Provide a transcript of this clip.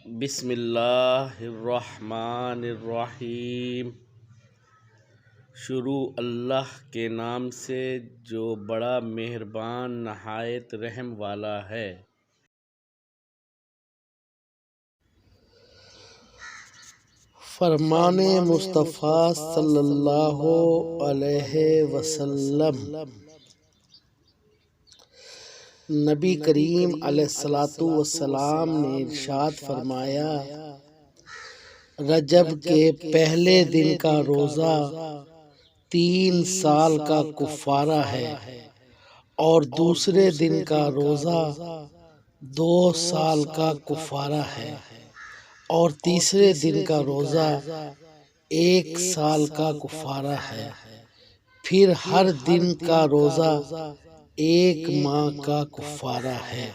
بسم اللہ الرحمن الرحیم۔ شروع اللہ کے نام سے جو بڑا مہربان نہایت رحم والا ہے۔ فرمان مصطفیٰ صلی اللہ علیہ وسلم۔ نبی کریم علیہ السلام نے ارشاد فرمایا، رجب کے پہلے دن کا روزہ 3 سال کا کفارہ ہے اور دوسرے دن کا روزہ 2 سال کا کفارہ ہے اور تیسرے دن کا روزہ 1 سال کا کفارہ ہے، پھر ہر دن کا روزہ 1 ماہ کا کفارہ ہے۔